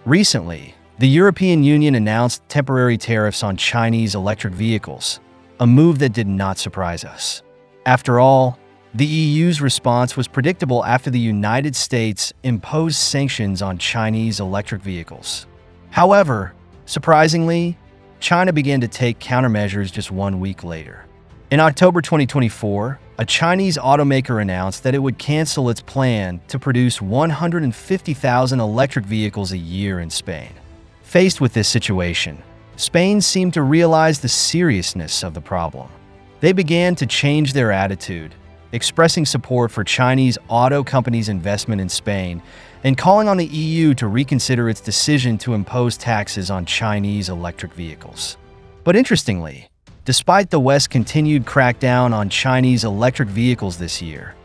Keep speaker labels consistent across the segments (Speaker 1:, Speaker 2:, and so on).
Speaker 1: Recently, the European Union announced temporary tariffs on Chinese electric vehicles, a move that did not surprise us. After all, the EU's response was predictable after the United States imposed sanctions on Chinese electric vehicles. However, surprisingly, China began to take countermeasures just 1 week later. In October 2024, a Chinese automaker announced that it would cancel its plan to produce 150,000 electric vehicles a year in Spain. Faced with this situation, Spain seemed to realize the seriousness of the problem. They began to change their attitude, expressing support for Chinese auto companies' investment in Spain and calling on the EU to reconsider its decision to impose taxes on Chinese electric vehicles. But interestingly, despite the West's continued crackdown on Chinese electric vehicles this year,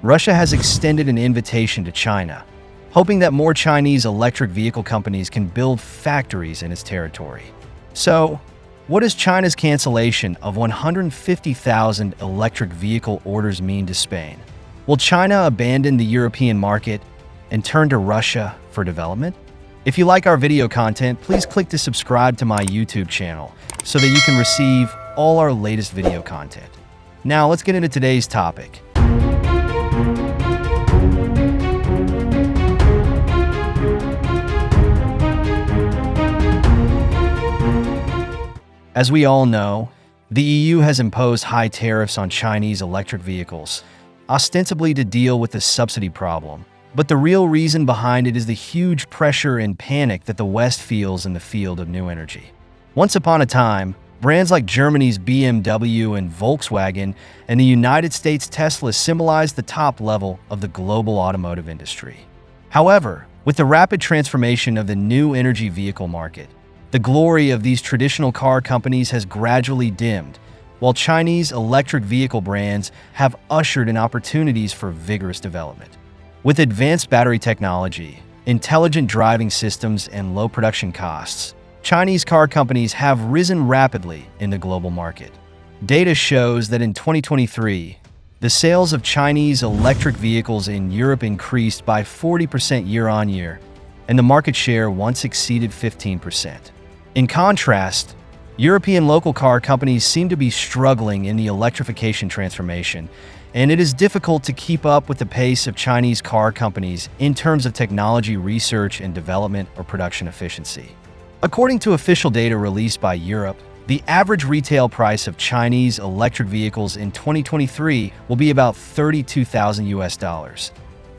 Speaker 1: Russia has extended an invitation to China, hoping that more Chinese electric vehicle companies can build factories in its territory. So, what does China's cancellation of 150,000 electric vehicle orders mean to Spain? Will China abandon the European market and turn to Russia for development? If you like our video content, please click to subscribe to my YouTube channel so that you can receive all our latest video content. Now let's get into today's topic. As we all know, the EU has imposed high tariffs on Chinese electric vehicles, ostensibly to deal with the subsidy problem. But the real reason behind it is the huge pressure and panic that the West feels in the field of new energy. Once upon a time, brands like Germany's BMW and Volkswagen and the United States' Tesla symbolized the top level of the global automotive industry. However, with the rapid transformation of the new energy vehicle market, the glory of these traditional car companies has gradually dimmed, while Chinese electric vehicle brands have ushered in opportunities for vigorous development. With advanced battery technology, intelligent driving systems, and low production costs, Chinese car companies have risen rapidly in the global market. Data shows that in 2023, the sales of Chinese electric vehicles in Europe increased by 40% year-on-year, and the market share once exceeded 15%. In contrast, European local car companies seem to be struggling in the electrification transformation, and it is difficult to keep up with the pace of Chinese car companies in terms of technology research and development or production efficiency. According to official data released by Europe, the average retail price of Chinese electric vehicles in 2023 will be about $32,000,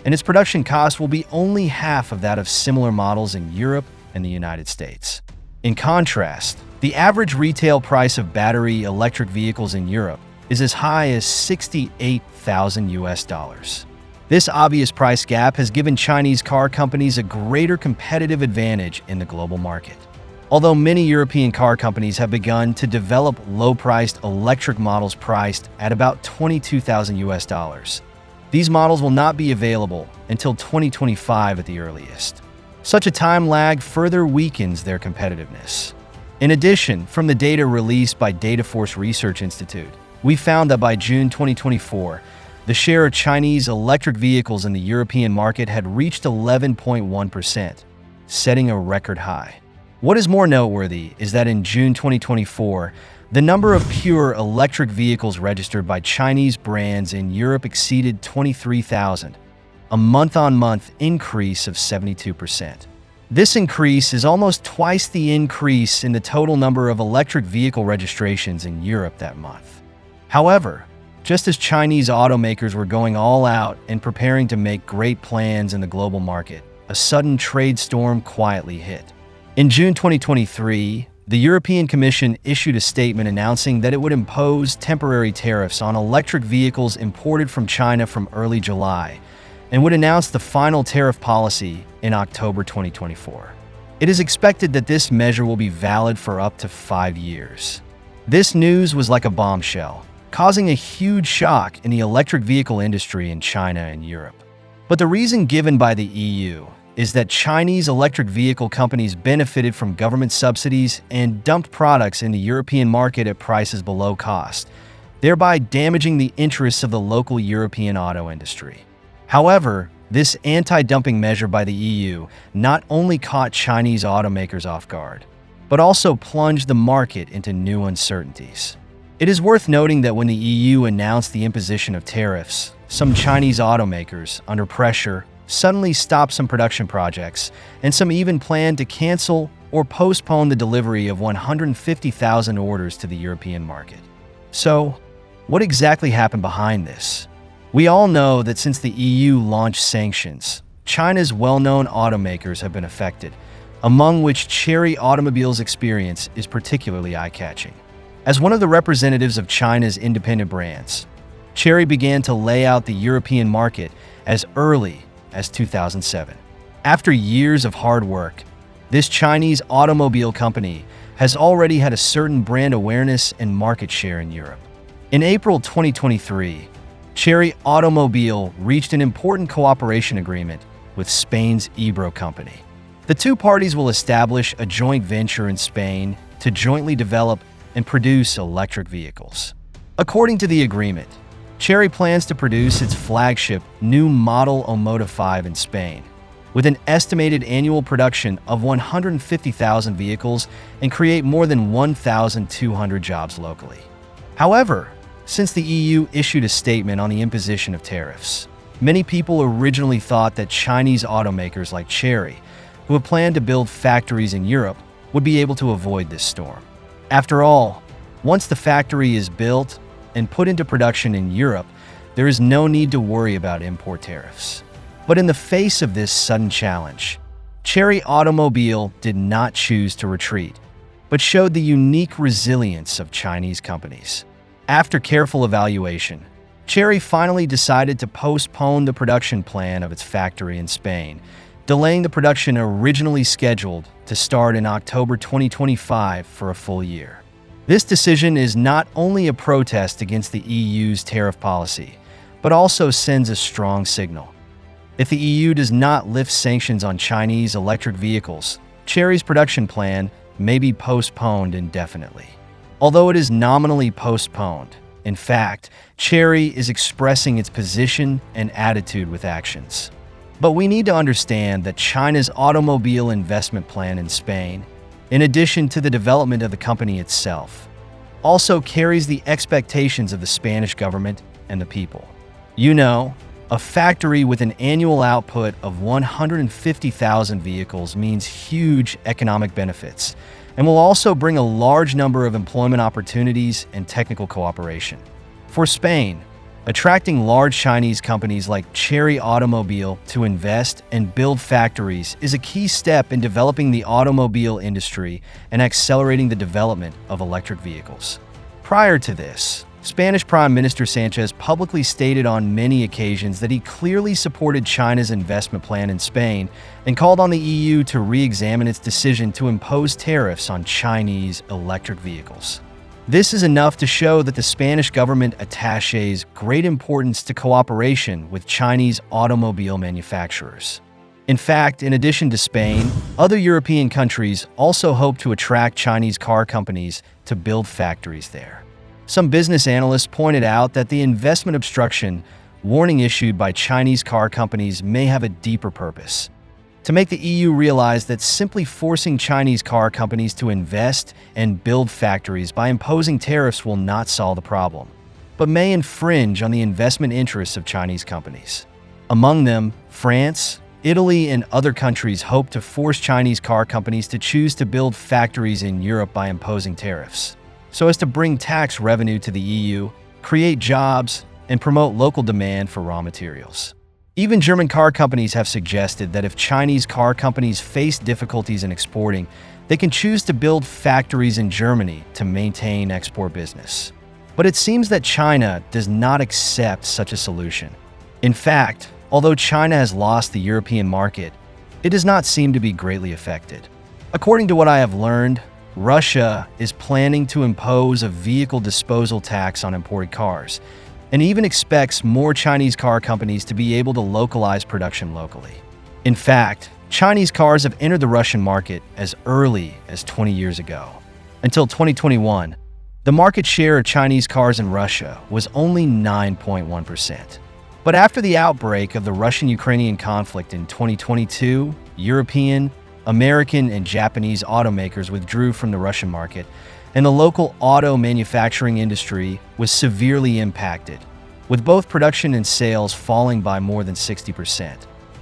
Speaker 1: and its production cost will be only half of that of similar models in Europe and the United States. In contrast, the average retail price of battery electric vehicles in Europe is as high as $68,000. This obvious price gap has given Chinese car companies a greater competitive advantage in the global market. Although many European car companies have begun to develop low-priced electric models priced at about $22,000, these models will not be available until 2025 at the earliest. Such a time lag further weakens their competitiveness. In addition, from the data released by Dataforce Research Institute, we found that by June 2024, the share of Chinese electric vehicles in the European market had reached 11.1%, setting a record high. What is more noteworthy is that in June 2024, the number of pure electric vehicles registered by Chinese brands in Europe exceeded 23,000, a month-on-month increase of 72%. This increase is almost twice the increase in the total number of electric vehicle registrations in Europe that month. However, just as Chinese automakers were going all out and preparing to make great plans in the global market, a sudden trade storm quietly hit. In June 2023, the European Commission issued a statement announcing that it would impose temporary tariffs on electric vehicles imported from China from early July, and would announce the final tariff policy in October 2024. It is expected that this measure will be valid for up to 5 years. This news was like a bombshell, causing a huge shock in the electric vehicle industry in China and Europe. But the reason given by the EU is that Chinese electric vehicle companies benefited from government subsidies and dumped products in the European market at prices below cost, thereby damaging the interests of the local European auto industry. However, This anti-dumping measure by the EU not only caught Chinese automakers off guard, but also plunged the market into new uncertainties. It is worth noting that when the EU announced the imposition of tariffs, some Chinese automakers, under pressure, suddenly stopped some production projects, and some even planned to cancel or postpone the delivery of 150,000 orders to the European market. So, what exactly happened behind this? We all know that since the EU launched sanctions, China's well-known automakers have been affected, among which Chery Automobile's experience is particularly eye-catching. As one of the representatives of China's independent brands, Chery began to lay out the European market as early as 2007. After years of hard work, this Chinese automobile company has already had a certain brand awareness and market share in Europe. In April 2023, Chery Automobile reached an important cooperation agreement with Spain's Ebro company. The two parties will establish a joint venture in Spain to jointly develop and produce electric vehicles. According to the agreement, Chery plans to produce its flagship new model Omoda 5 in Spain, with an estimated annual production of 150,000 vehicles and create more than 1,200 jobs locally. However, since the EU issued a statement on the imposition of tariffs, many people originally thought that Chinese automakers like Chery, who have planned to build factories in Europe, would be able to avoid this storm. After all, once the factory is built and put into production in Europe, there is no need to worry about import tariffs. But in the face of this sudden challenge, Chery Automobile did not choose to retreat, but showed the unique resilience of Chinese companies. After careful evaluation, Chery finally decided to postpone the production plan of its factory in Spain, delaying the production originally scheduled to start in October 2025 for a full year. This decision is not only a protest against the EU's tariff policy, but also sends a strong signal. If the EU does not lift sanctions on Chinese electric vehicles, Chery's production plan may be postponed indefinitely. Although it is nominally postponed, in fact, Chery is expressing its position and attitude with actions. But we need to understand that China's automobile investment plan in Spain, in addition to the development of the company itself, also carries the expectations of the Spanish government and the people. You know, a factory with an annual output of 150,000 vehicles means huge economic benefits and will also bring a large number of employment opportunities and technical cooperation. For Spain, attracting large Chinese companies like Chery Automobile to invest and build factories is a key step in developing the automobile industry and accelerating the development of electric vehicles. Prior to this, Spanish Prime Minister Sanchez publicly stated on many occasions that he clearly supported China's investment plan in Spain and called on the EU to re-examine its decision to impose tariffs on Chinese electric vehicles. This is enough to show that the Spanish government attaches great importance to cooperation with Chinese automobile manufacturers. In fact, in addition to Spain, other European countries also hope to attract Chinese car companies to build factories there. Some business analysts pointed out that the investment obstruction warning issued by Chinese car companies may have a deeper purpose: to make the EU realize that simply forcing Chinese car companies to invest and build factories by imposing tariffs will not solve the problem, but may infringe on the investment interests of Chinese companies. Among them, France, Italy, and other countries hope to force Chinese car companies to choose to build factories in Europe by imposing tariffs, so as to bring tax revenue to the EU, create jobs, and promote local demand for raw materials. Even German car companies have suggested that if Chinese car companies face difficulties in exporting, they can choose to build factories in Germany to maintain export business. But it seems that China does not accept such a solution. In fact, although China has lost the European market, it does not seem to be greatly affected. According to what I have learned, Russia is planning to impose a vehicle disposal tax on imported cars, and even expects more Chinese car companies to be able to localize production locally. In fact, Chinese cars have entered the Russian market as early as 20 years ago. Until 2021, the market share of Chinese cars in Russia was only 9.1%. But after the outbreak of the Russian-Ukrainian conflict in 2022, European, American, and Japanese automakers withdrew from the Russian market, and the local auto manufacturing industry was severely impacted, with both production and sales falling by more than 60%.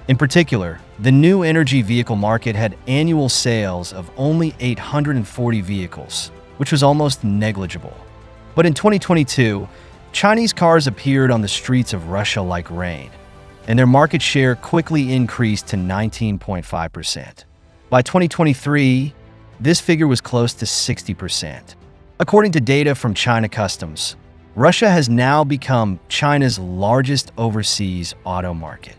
Speaker 1: In particular, the new energy vehicle market had annual sales of only 840 vehicles, which was almost negligible. But in 2022, Chinese cars appeared on the streets of Russia like rain, and their market share quickly increased to 19.5%. By 2023, this figure was close to 60%. According to data from China Customs, Russia has now become China's largest overseas auto market.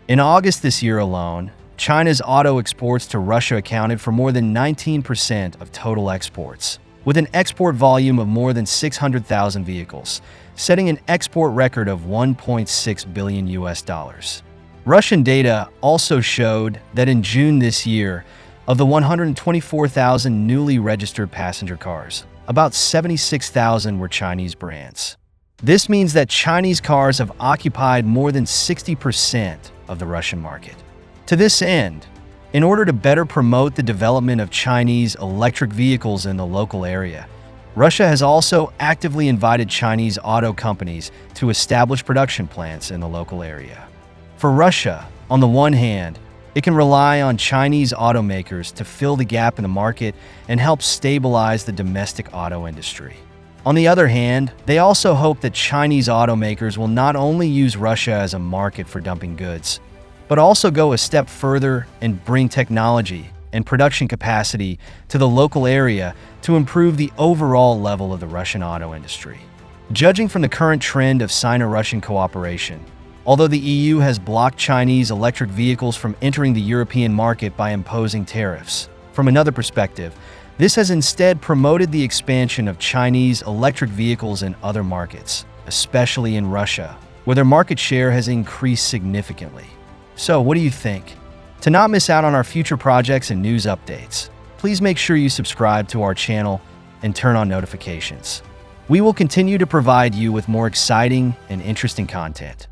Speaker 1: In August this year alone, China's auto exports to Russia accounted for more than 19% of total exports, with an export volume of more than 600,000 vehicles, setting an export record of $1.6 billion. Russian data also showed that in June this year, of the 124,000 newly registered passenger cars, about 76,000 were Chinese brands. This means that Chinese cars have occupied more than 60% of the Russian market. To this end, in order to better promote the development of Chinese electric vehicles in the local area, Russia has also actively invited Chinese auto companies to establish production plants in the local area. For Russia, on the one hand, it can rely on Chinese automakers to fill the gap in the market and help stabilize the domestic auto industry. On the other hand, they also hope that Chinese automakers will not only use Russia as a market for dumping goods, but also go a step further and bring technology and production capacity to the local area to improve the overall level of the Russian auto industry. Judging from the current trend of Sino-Russian cooperation, although the EU has blocked Chinese electric vehicles from entering the European market by imposing tariffs, from another perspective, this has instead promoted the expansion of Chinese electric vehicles in other markets, especially in Russia, where their market share has increased significantly. So, what do you think? To not miss out on our future projects and news updates, please make sure you subscribe to our channel and turn on notifications. We will continue to provide you with more exciting and interesting content.